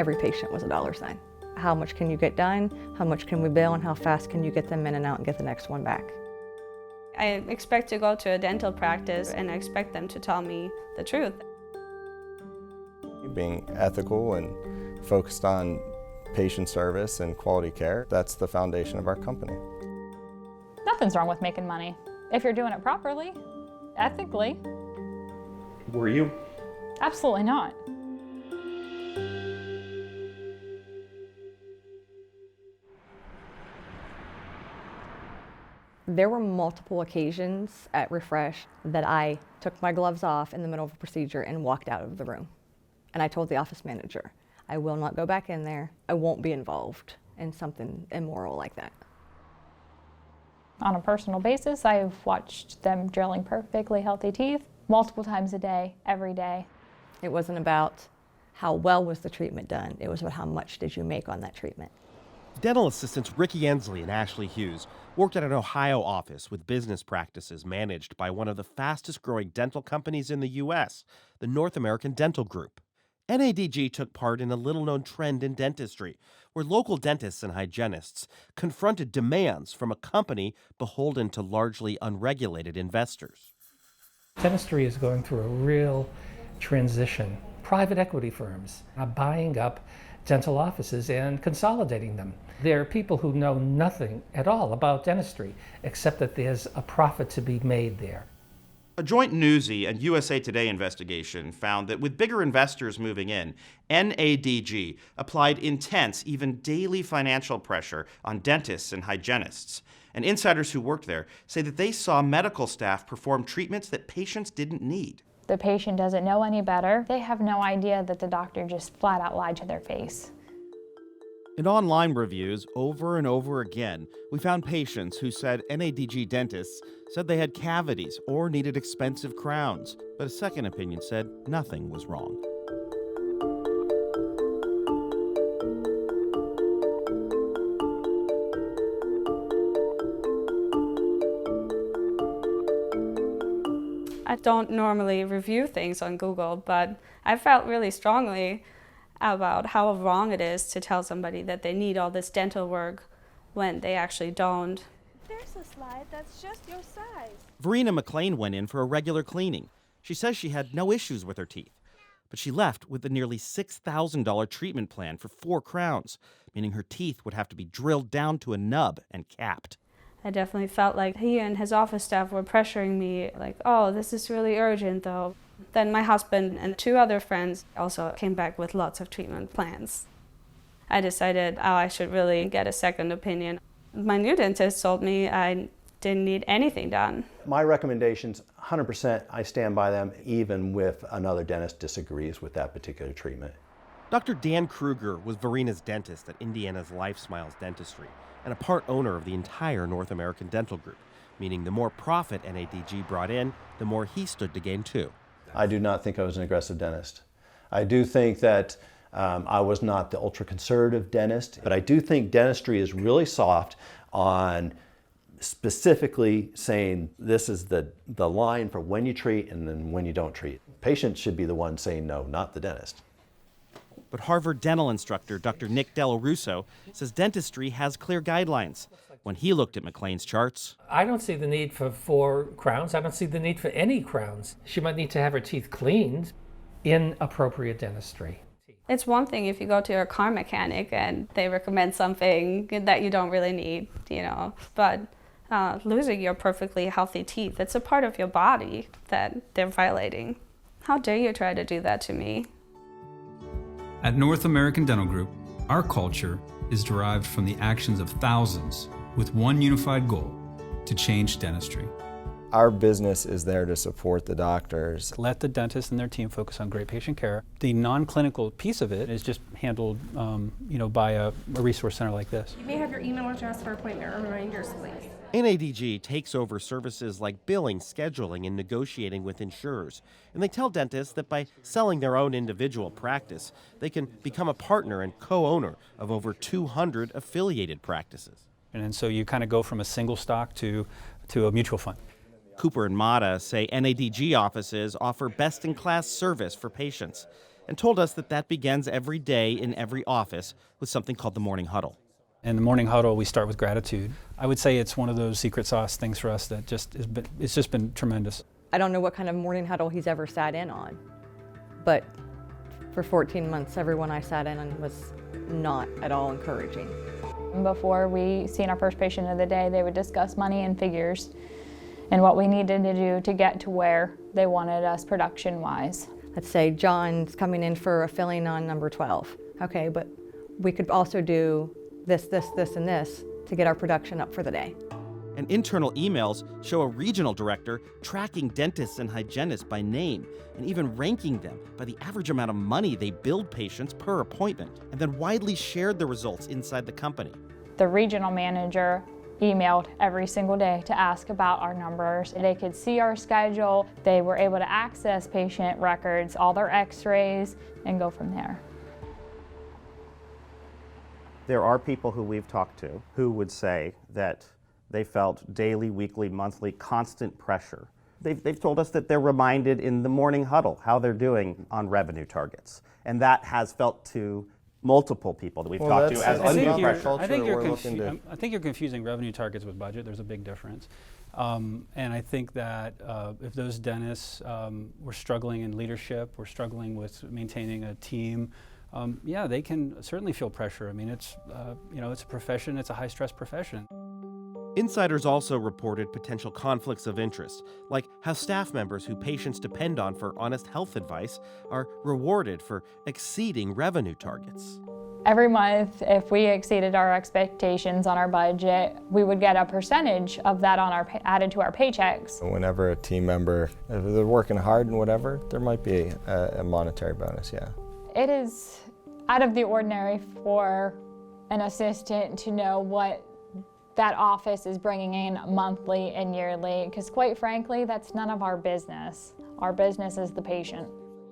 every patient was a dollar sign. How much can you get done? How much can we bill? And how fast can you get them in and out and get the next one back? I expect to go to a dental practice and I expect them to tell me the truth. Being ethical and focused on patient service and quality care, that's the foundation of our company. Nothing's wrong with making money if you're doing it properly, ethically. Were you? Absolutely not. There were multiple occasions at Refresh that I took my gloves off in the middle of a procedure and walked out of the room. And I told the office manager, I will not go back in there. I won't be involved in something immoral like that. On a personal basis, I've watched them drilling perfectly healthy teeth multiple times a day, every day. It wasn't about how well was the treatment done. It was about how much did you make on that treatment. Dental assistants Ricky Ensley and Ashley Hughes worked at an Ohio office with business practices managed by one of the fastest growing dental companies in the U.S., the North American Dental Group. NADG took part in a little-known trend in dentistry, where local dentists and hygienists confronted demands from a company beholden to largely unregulated investors. Dentistry is going through a real transition. Private equity firms are buying up dental offices and consolidating them. There are people who know nothing at all about dentistry, except that there's a profit to be made there. A joint Newsy and USA Today investigation found that with bigger investors moving in, NADG applied intense, even daily financial pressure on dentists and hygienists. And insiders who worked there say that they saw medical staff perform treatments that patients didn't need. The patient doesn't know any better. They have no idea that the doctor just flat out lied to their face. In online reviews, over and over again, we found patients who said NADG dentists said they had cavities or needed expensive crowns, but a second opinion said nothing was wrong. I don't normally review things on Google, but I felt really strongly about how wrong it is to tell somebody that they need all this dental work when they actually don't. There's a slide that's just your size. Verena McLean went in for a regular cleaning. She says she had no issues with her teeth, but she left with a nearly $6,000 treatment plan for 4 crowns, meaning her teeth would have to be drilled down to a nub and capped. I definitely felt like he and his office staff were pressuring me, like, oh, this is really urgent, though. Then my husband and 2 other friends also came back with lots of treatment plans. I decided, I should really get a second opinion. My new dentist told me I didn't need anything done. My recommendations, 100%, I stand by them, even if another dentist disagrees with that particular treatment. Dr. Dan Kruger was Verena's dentist at Indiana's Life Smiles Dentistry and a part owner of the entire North American Dental Group, meaning the more profit NADG brought in, the more he stood to gain too. I do not think I was an aggressive dentist. I do think that I was not the ultra-conservative dentist, but I do think dentistry is really soft on specifically saying this is the line for when you treat and then when you don't treat. Patients should be the one saying no, not the dentist. But Harvard dental instructor Dr. Nick Della Russo says dentistry has clear guidelines. When he looked at McLean's charts, I don't see the need for 4 crowns. I don't see the need for any crowns. She might need to have her teeth cleaned in appropriate dentistry. It's one thing if you go to a car mechanic and they recommend something that you don't really need, but losing your perfectly healthy teeth, it's a part of your body that they're violating. How dare you try to do that to me? At North American Dental Group, our culture is derived from the actions of thousands with one unified goal: to change dentistry. Our business is there to support the doctors. Let the dentist and their team focus on great patient care. The non-clinical piece of it is just handled by a resource center like this. You may have your email address for appointment reminders, please. NADG takes over services like billing, scheduling, and negotiating with insurers. And they tell dentists that by selling their own individual practice, they can become a partner and co-owner of over 200 affiliated practices. And so you kind of go from a single stock to a mutual fund. Cooper and Mata say NADG offices offer best-in-class service for patients. and told us that begins every day in every office with something called the morning huddle. In the morning huddle, we start with gratitude. I would say it's one of those secret sauce things for us that it's just been tremendous. I don't know what kind of morning huddle he's ever sat in on, but for 14 months, everyone I sat in on was not at all encouraging. Before we seen our first patient of the day, they would discuss money and figures and what we needed to do to get to where they wanted us production-wise. Let's say John's coming in for a filling on number 12. Okay, but we could also do this, and this to get our production up for the day. And internal emails show a regional director tracking dentists and hygienists by name and even ranking them by the average amount of money they billed patients per appointment, and then widely shared the results inside the company. The regional manager emailed every single day to ask about our numbers. They could see our schedule. They were able to access patient records, all their x-rays, and go from there. There are people who we've talked to who would say that they felt daily, weekly, monthly, constant pressure. They've told us that they're reminded in the morning huddle how they're doing on revenue targets. And that has felt to multiple people that we've talked to as undue pressure. I think you're confusing revenue targets with budget. There's a big difference. And I think that if those dentists were struggling in leadership, were struggling with maintaining a team, yeah, they can certainly feel pressure. I mean, it's it's a profession. It's a high-stress profession. Insiders also reported potential conflicts of interest, like how staff members who patients depend on for honest health advice are rewarded for exceeding revenue targets. Every month, if we exceeded our expectations on our budget, we would get a percentage of that on our added to our paychecks. Whenever a team member, if they're working hard and whatever, there might be a monetary bonus, yeah. It is out of the ordinary for an assistant to know what that office is bringing in monthly and yearly, because quite frankly, that's none of our business. Our business is the patient.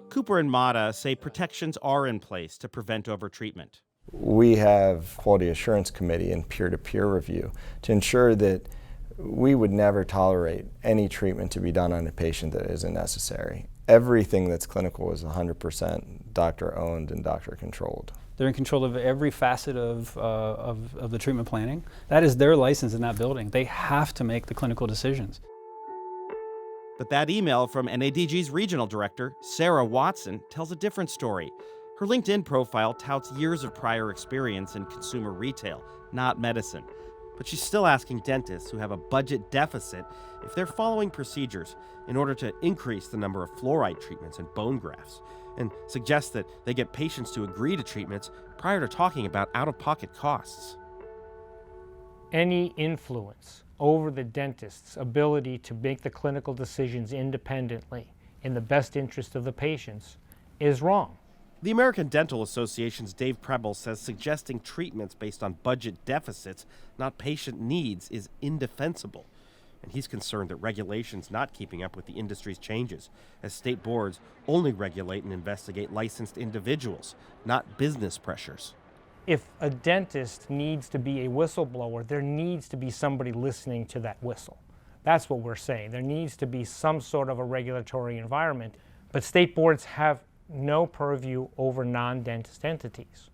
Cooper and Mata say protections are in place to prevent overtreatment. We have quality assurance committee and peer-to-peer review to ensure that we would never tolerate any treatment to be done on a patient that isn't necessary. Everything that's clinical is 100% doctor-owned and doctor-controlled. They're in control of every facet of the treatment planning. That is their license in that building. They have to make the clinical decisions. But that email from NADG's regional director, Sarah Watson, tells a different story. Her LinkedIn profile touts years of prior experience in consumer retail, not medicine. But she's still asking dentists who have a budget deficit if they're following procedures in order to increase the number of fluoride treatments and bone grafts, and suggests that they get patients to agree to treatments prior to talking about out-of-pocket costs. Any influence over the dentist's ability to make the clinical decisions independently in the best interest of the patients is wrong. The American Dental Association's Dave Preble says suggesting treatments based on budget deficits, not patient needs, is indefensible. And he's concerned that regulation's not keeping up with the industry's changes, as state boards only regulate and investigate licensed individuals, not business pressures. If a dentist needs to be a whistleblower, there needs to be somebody listening to that whistle. That's what we're saying. There needs to be some sort of a regulatory environment, but state boards have no purview over non-dentist entities.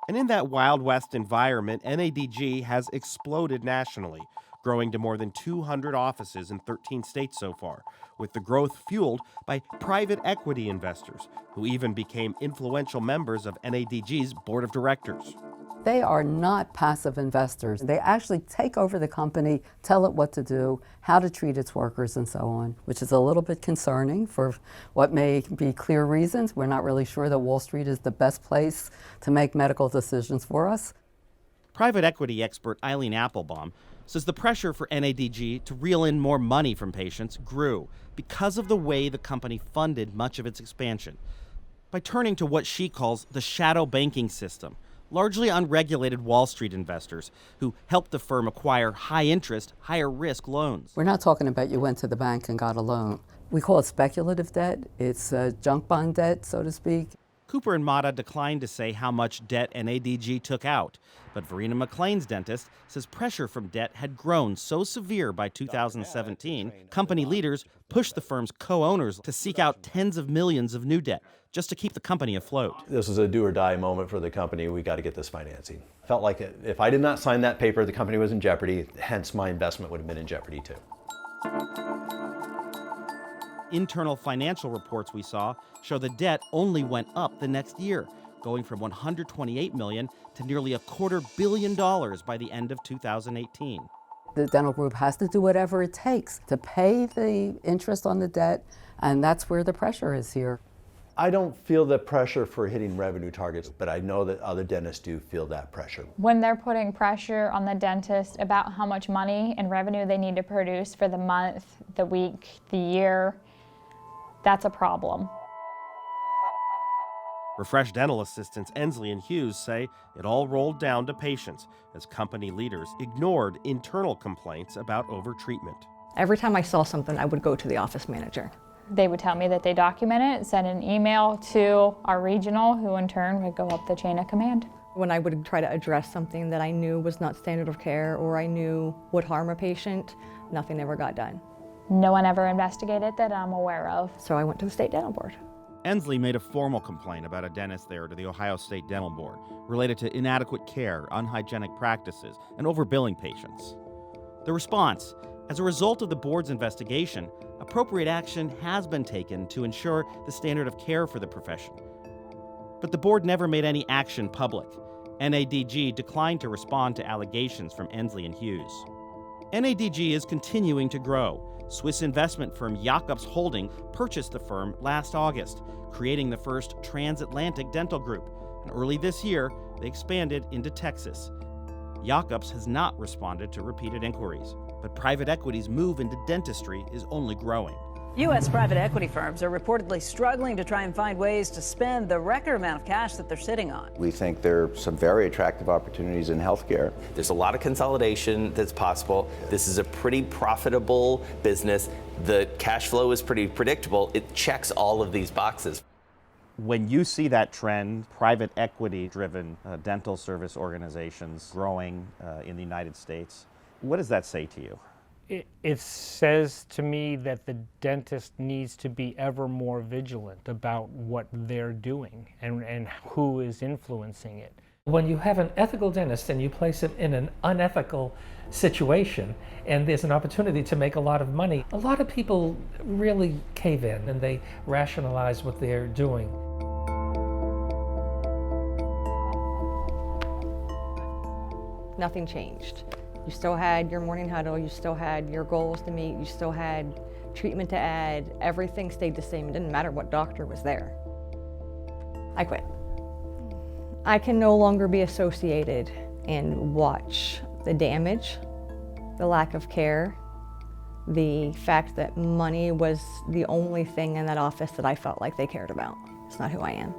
And in that Wild West environment, NADG has exploded nationally, growing to more than 200 offices in 13 states so far, with the growth fueled by private equity investors, who even became influential members of NADG's board of directors. They are not passive investors. They actually take over the company, tell it what to do, how to treat its workers, and so on, which is a little bit concerning for what may be clear reasons. We're not really sure that Wall Street is the best place to make medical decisions for us. Private equity expert Eileen Applebaum says the pressure for NADG to reel in more money from patients grew because of the way the company funded much of its expansion, by turning to what she calls the shadow banking system, largely unregulated Wall Street investors who helped the firm acquire high-interest, higher-risk loans. We're not talking about you went to the bank and got a loan. We call it speculative debt. It's junk bond debt, so to speak. Cooper and Mata declined to say how much debt NADG took out, but Verena McLean's dentist says pressure from debt had grown so severe by 2017, company leaders pushed the firm's co-owners to seek out tens of millions of new debt just to keep the company afloat. This was a do or die moment for the company. We got to get this financing. Felt like if I did not sign that paper, the company was in jeopardy, hence my investment would have been in jeopardy too. Internal financial reports we saw show the debt only went up the next year, going from $128 million to nearly $250 million by the end of 2018. The dental group has to do whatever it takes to pay the interest on the debt, and that's where the pressure is here. I don't feel the pressure for hitting revenue targets, but I know that other dentists do feel that pressure. When they're putting pressure on the dentist about how much money and revenue they need to produce for the month, the week, the year, that's a problem. Refresh dental assistants Ensley and Hughes say it all rolled down to patients as company leaders ignored internal complaints about overtreatment. Every time I saw something, I would go to the office manager. They would tell me that they document it, send an email to our regional, who in turn would go up the chain of command. When I would try to address something that I knew was not standard of care or I knew would harm a patient, nothing ever got done. No one ever investigated that I'm aware of. So I went to the state dental board. Ensley made a formal complaint about a dentist there to the Ohio State Dental Board related to inadequate care, unhygienic practices, and overbilling patients. The response: as a result of the board's investigation, appropriate action has been taken to ensure the standard of care for the profession. But the board never made any action public. NADG declined to respond to allegations from Ensley and Hughes. NADG is continuing to grow. Swiss investment firm Jacobs Holding purchased the firm last August, creating the first transatlantic dental group. And early this year, they expanded into Texas. Jacobs has not responded to repeated inquiries, but private equity's move into dentistry is only growing. U.S. private equity firms are reportedly struggling to try and find ways to spend the record amount of cash that they're sitting on. We think there are some very attractive opportunities in healthcare. There's a lot of consolidation that's possible. This is a pretty profitable business. The cash flow is pretty predictable. It checks all of these boxes. When you see that trend, private equity-driven dental service organizations growing in the United States, what does that say to you? It says to me that the dentist needs to be ever more vigilant about what they're doing and who is influencing it. When you have an ethical dentist and you place him in an unethical situation and there's an opportunity to make a lot of money, a lot of people really cave in and they rationalize what they're doing. Nothing changed. You still had your morning huddle, you still had your goals to meet, you still had treatment to add. Everything stayed the same. It didn't matter what doctor was there. I quit. I can no longer be associated and watch the damage, the lack of care, the fact that money was the only thing in that office that I felt like they cared about. It's not who I am.